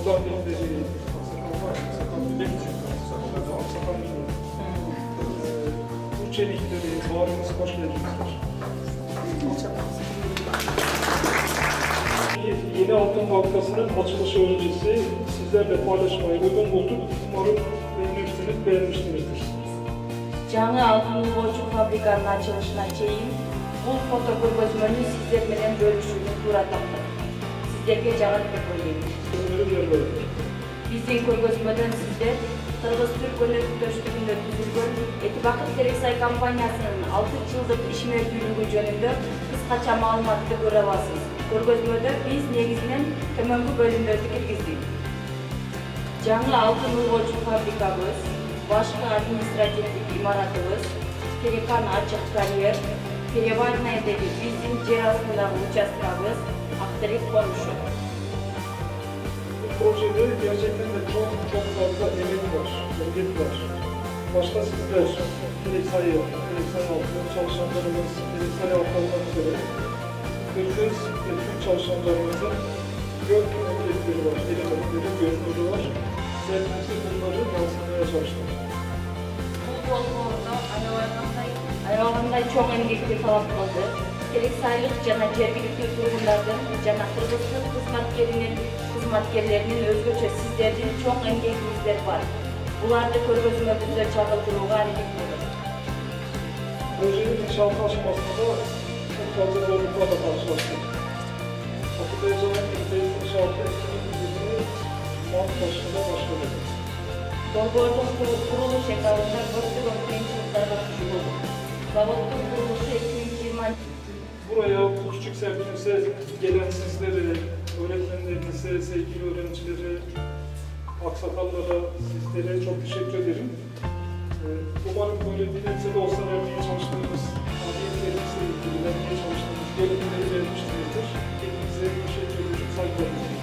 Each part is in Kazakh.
Buradan birileri aksakal var, aksakal bilemeyecek, aksakal bilmiyor. Burç Elikleri, bağrınız hoş geldinizler. Yeni Altın Bankası'nın açılış öncesi sizlerle paylaşmayı uygun bulduk. Umarım beğenmişsinizdir. Жаңы Алтын Borcu Fabrikanın açılışına çeyin. Bu foto ko'rgazmani sizler bilan bölüşүүnү туура таптым. Sizlerge жагат деп ойлойм. Биздин көргөзмөдөн сиздер Кыргыз-Түрк өнөктөштүгүндө түзүлгөн Эки Бакыт Терексай компаниясынын 6 жылдык иш мезгилиги жөнүндө кыскача маалыматты көрө аласыз. Көргөзмөдө биз негизинен төмөнкү бөлүмдөрдү киргиздик. Жаңы Алтын Borcu фабрикабыз, башкы административдик имаратыбыз, Телекан ачык карьер, Переварнаядагы биздин жер астындагы участкабыз, Актерек конушу. Bu projede gerçekten de çok fazla emek var, emniyet var. Başta sizler, Teleksay altında çalışanlarımız, Teleksay altında üzere, Kırgız ve Türk çalışanlarımızın gök emniyetleri var, elementleri, gönülleri var. Hepimizi bunları yansıtmaya çalıştık. Bu yolda ayağında çok emekli talep kıldı. Teleksaylık jana жергиликтүү тургундардын жана кыргыздын кызматкерлеринин өзгөчө сиздердин чоң эмгегиңиздер бар. Буларды көргөзмөбүздө чагылдырууга аракет кылдык. Projenin inşaat aşamasında çok fazla zorluklarla karşılaştık. Hatırlayacağım gibi inşaatı 2020'de Mart başında başladı. Долбоордун курулуш этабында көптөгөн кыйынчылыктарга туш болдук. Заводдун курулушу 2020. Buraya bu küçük semtimize gelen sizlere, öğretmenlerinize, sevgili öğrencilere, aksakallara, sizlere çok teşekkür ederim. Umarım böyle bir nebze de olsa vermeye çalıştığımız, faaliyetlerimizle ilgili vermeye çalıştığımız görüntüleri vermişsinizdir. Hepinize teşekkür ederim, saygılarımızı.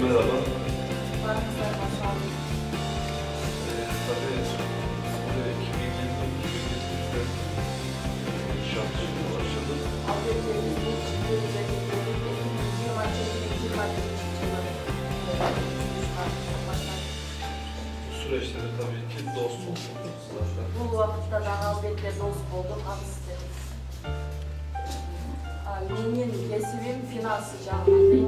Merhaba. Süreçte de tabii ki dost olduk zaten. Bu vakitte de albetle dost olduk, anısınız. Benim kesibim finansı жағынан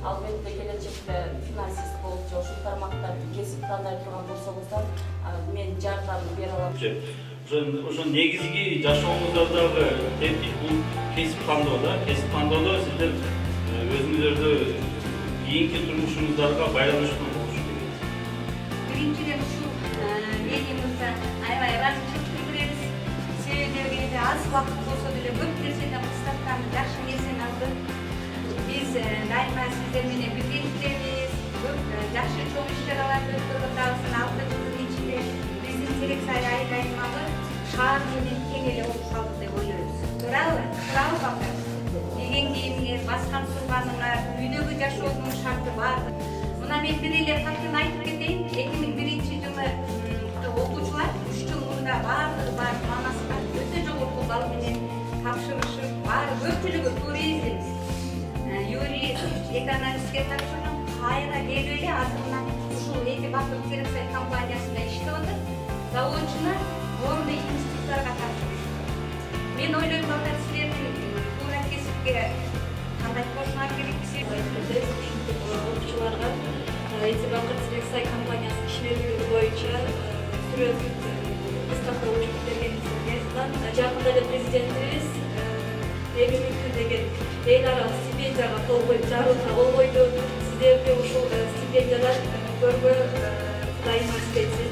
albatta gelecekte finansist болып şu tarmaktарды kesip tanday turgan болсоңуздар мен жардам бере алам. Ошо негизги жашооңуздардагы тетик бул кесип тандоодо, сиздер өзүңүздөрдө кийинки турмушуңуздарга байланыштуу болушу керек. Биринчиден ушул медиабызда аябай ыраазычылык билдиребиз. Себеби аз убакыт болсо деле көп нерседен кыстаткан жакшы нерсени алдык. Биз дайыма сиздер менен биргеликтебиз. Көп жакшы чоң иш-чараларды өткөрүп атабыз. 6 жылдын ичинде биздин Терексай айыл аймагы шаар менен тең эле болуп калды деп ойлойбуз. Туурабы? Туурабы бакыр? Кийген кийимиңер, баскан турганыңар, үйдөгү жашоонун шарты бар. Мына мен бир эле фактын айтып кетейин. 2001-жылы окуучулар 3 жыл мурда баардыгы бар манасы бар. Өтө жогорку балл менен тапшырышып, баары көпчүлүгү туризм, юрист, экономистке тапшырган. Кайра келип эле азыр мына ушул Эки Бакыт Терексай компаниясында иштеп атат. Заводчуна горный институттарга тапшырышты. Мен ойлойм, балдар силердин туура кесипке кандай кошулар керексе, окуучуларга Эки Бакыт Терексай компаниясынын иш мезгили боюнча сүрөт кыскартуу учуп бергениңизден жакында эле президентибиз 2000 деген эл аралык стипендияга кол коюп жарылса болбойду. Сиздерди ушул стипендиядан көргө дайым иштейсиз.